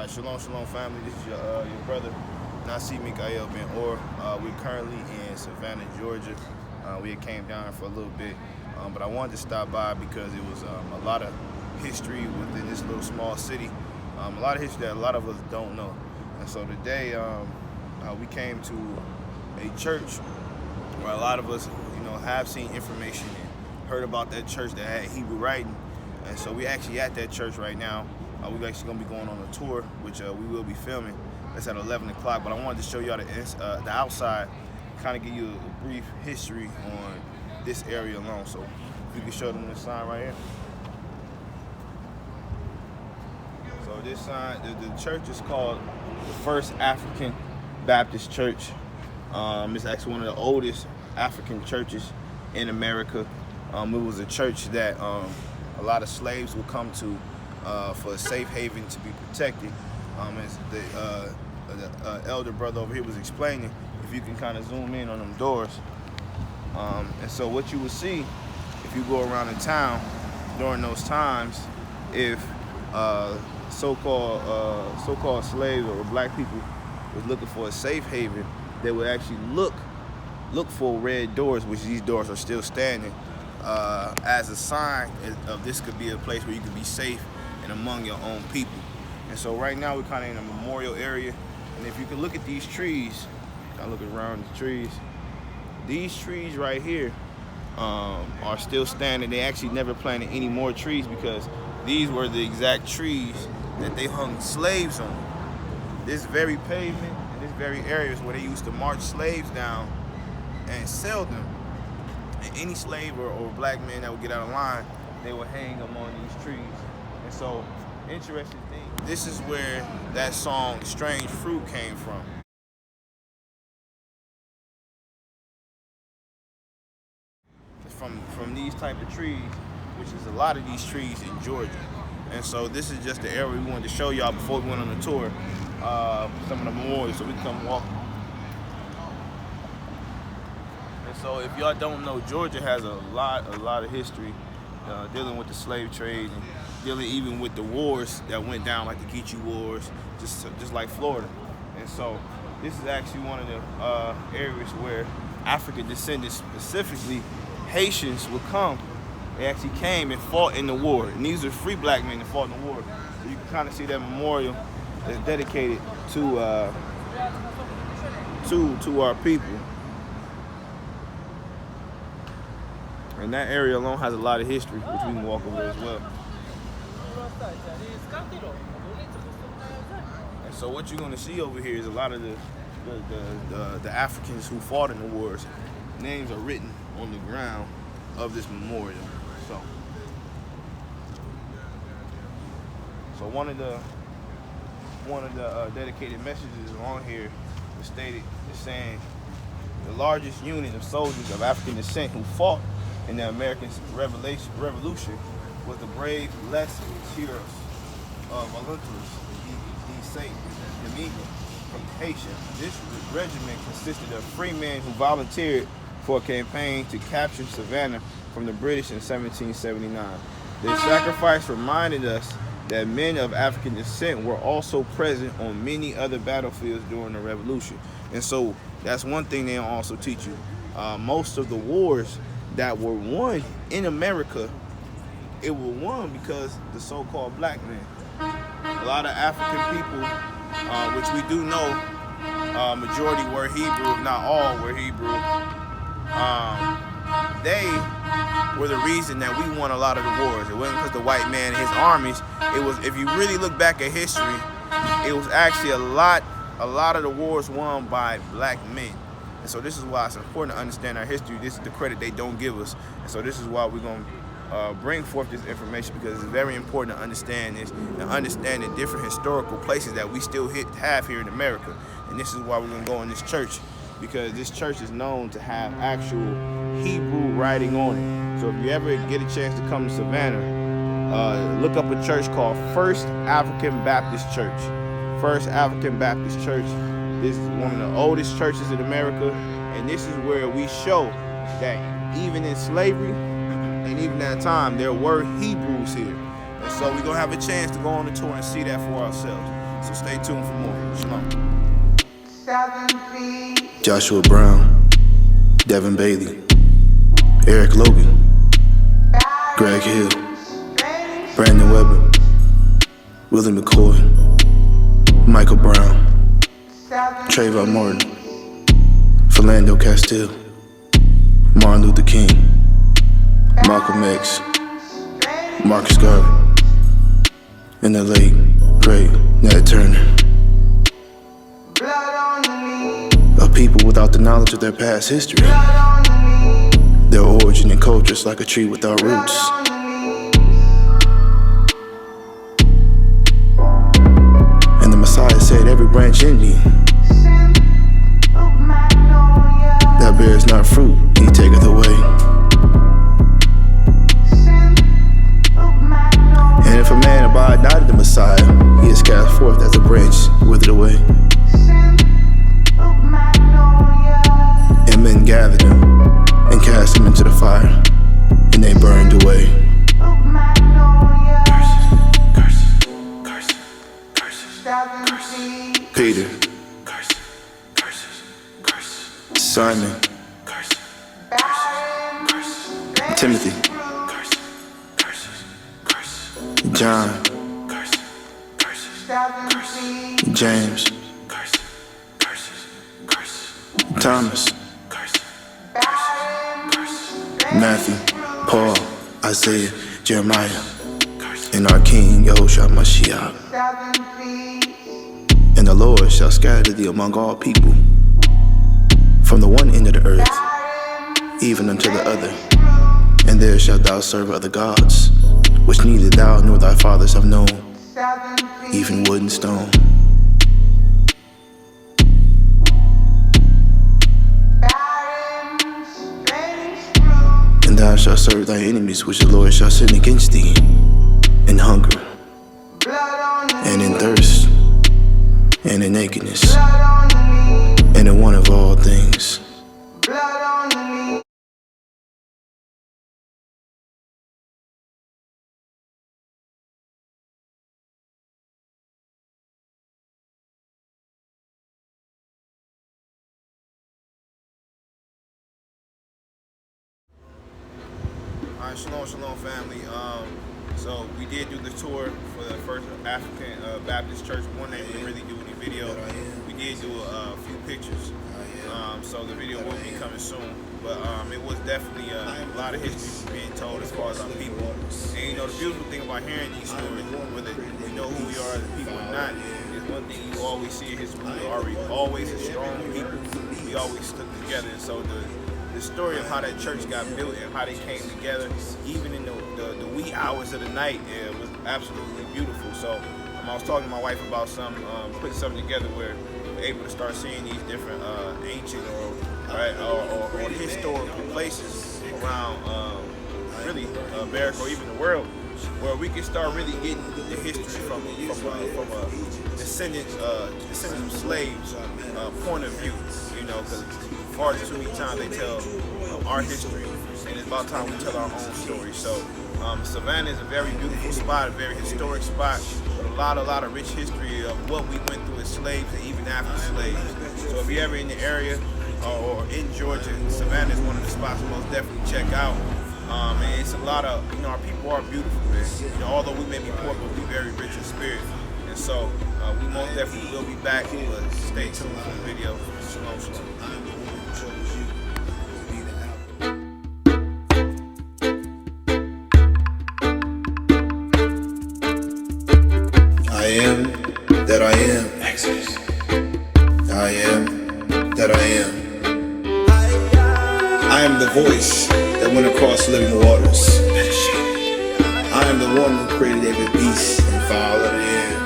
Shalom, shalom, family. This is your brother, Nasi Mikael Ben Or. We're currently in Savannah, Georgia. We had came down for a little bit, but I wanted to stop by because it was a lot of history within this little small city. A lot of history that a lot of us don't know. And so today, we came to a church where a lot of us, have seen information and heard about that church that had Hebrew writing. And so we actually at that church right now. We're actually going to be going on a tour, which we will be filming. That's at 11 o'clock, but I wanted to show y'all the outside, kind of give you a brief history on this area alone. So if you can show them this sign right here. So this sign, the church is called the First African Baptist Church. It's actually one of the oldest African churches in America. It was a church that a lot of slaves would come to for a safe haven to be protected. As the elder brother over here was explaining, if you can kind of zoom in on them doors. And so what you would see if you go around the town during those times, if so-called slaves or black people was looking for a safe haven, they would actually look for red doors, which these doors are still standing, as a sign of this could be a place where you could be safe and among your own people. And so right now we're kind of in a memorial area, and if you can look at these trees, I look around the trees, these trees right here are still standing. They actually never planted any more trees because these were the exact trees that they hung slaves on. This very pavement and this very area is where they used to march slaves down and sell them. And any slave or black man that would get out of line, they would hang them on these trees. And so, interesting thing, this is where that song Strange Fruit came from. From these type of trees, which is a lot of these trees in Georgia. And so this is just the area we wanted to show y'all before we went on the tour, some of the memorials, so we can come walk. And so if y'all don't know, Georgia has a lot of history dealing with the slave trade and dealing even with the wars that went down, like the Geechee Wars, just like Florida. And so this is actually one of the areas where African descendants, specifically Haitians, would come. They actually came and fought in the war. And these are free black men that fought in the war. So you can kind of see that memorial that's dedicated to our people. And that area alone has a lot of history, which we can walk over as well. And so what you're going to see over here is a lot of the Africans who fought in the wars. Names are written on the ground of this memorial. So one of the dedicated messages on here was stated as saying the largest unit of soldiers of African descent who fought in the American Revolution was the brave Les Tiers Volunteers de Saint-Domingue from Haiti. This regiment consisted of free men who volunteered for a campaign to capture Savannah from the British in 1779. Their sacrifice reminded us that men of African descent were also present on many other battlefields during the Revolution. And so that's one thing they also teach you. Most of the wars that were won in America, it were won because the so-called black men. A lot of African people, which we do know, majority were Hebrew, if not all were Hebrew. They were the reason that we won a lot of the wars. It wasn't because the white man and his armies. It was, if you really look back at history, it was actually a lot of the wars won by black men. And so this is why it's important to understand our history. This is the credit they don't give us. And so this is why we're going to bring forth this information, because it's very important to understand this and understand the different historical places that we still have here in America. And this is why we're going to go in this church, because this church is known to have actual Hebrew writing on it. So if you ever get a chance to come to Savannah, look up a church called First African Baptist Church. First African Baptist Church. This is one of the oldest churches in America, and this is where we show that even in slavery and even at that time, there were Hebrews here. And so we're going to have a chance to go on the tour and see that for ourselves. So stay tuned for more. Shalom. Joshua Brown, Devin Bailey, Eric Logan, Greg Hill, Brandon Weber, Willie McCoy, Michael Brown, Trayvon Martin, Philando Castile, Martin Luther King, Malcolm X, Marcus Garvey, and the late, great Nat Turner. A people without the knowledge of their past history, their origin and culture is like a tree without roots. And the Messiah said, every branch in me that bears not fruit, he taketh away. And if a man abide not in the Messiah, he is cast forth as a branch withered away. And men gathered him and cast him into the fire, and they burned away. Peter, Simon, Timothy, John, James, Thomas, Matthew, Paul, Isaiah, Jeremiah, and our King Yahushua Mashiach. And the Lord shall scatter thee among all people, from the one end of the earth even unto the other. And there shalt thou serve other gods, which neither thou nor thy fathers have known, even wood and stone. And thou shalt serve thy enemies, which the Lord shall send against thee, in hunger, and in thirst, and in nakedness, and in want of all things. Alright, shalom, family. So we did do the tour for the first African Baptist church. One day we didn't really do any video. We did do a few pictures. So the video will be coming soon. But it was definitely a lot of history being told as far as our people. And you know, the beautiful thing about hearing these stories, whether we know who we are as a people or not, is one thing you always see in history. We are always a strong people. We always stuck together. And so the story of how that church got built and how they came together, even in the wee hours of the night, it was absolutely beautiful. So I was talking to my wife about putting something together where we're able to start seeing these different ancient or historical places around really America or even the world, where we can start really getting the history from a descendant of slaves point of view. You know, because far too many times they tell our history, and it's about time we tell our own story. So Savannah is a very beautiful spot, a very historic spot, with a lot of rich history of what we went through as slaves and even after slaves. So if you're ever in the area or in Georgia, Savannah is one of the spots to most definitely check out. And it's a lot of, you know, our people are beautiful, man. You know, although we may be poor, but we very rich in spirit. And so we most definitely will be back, but stay tuned for the video. Shalom, shalom. I am that I am. Exodus. I am that I am. I am the voice that went across living waters. I am the one who created every beast and fowl of the air.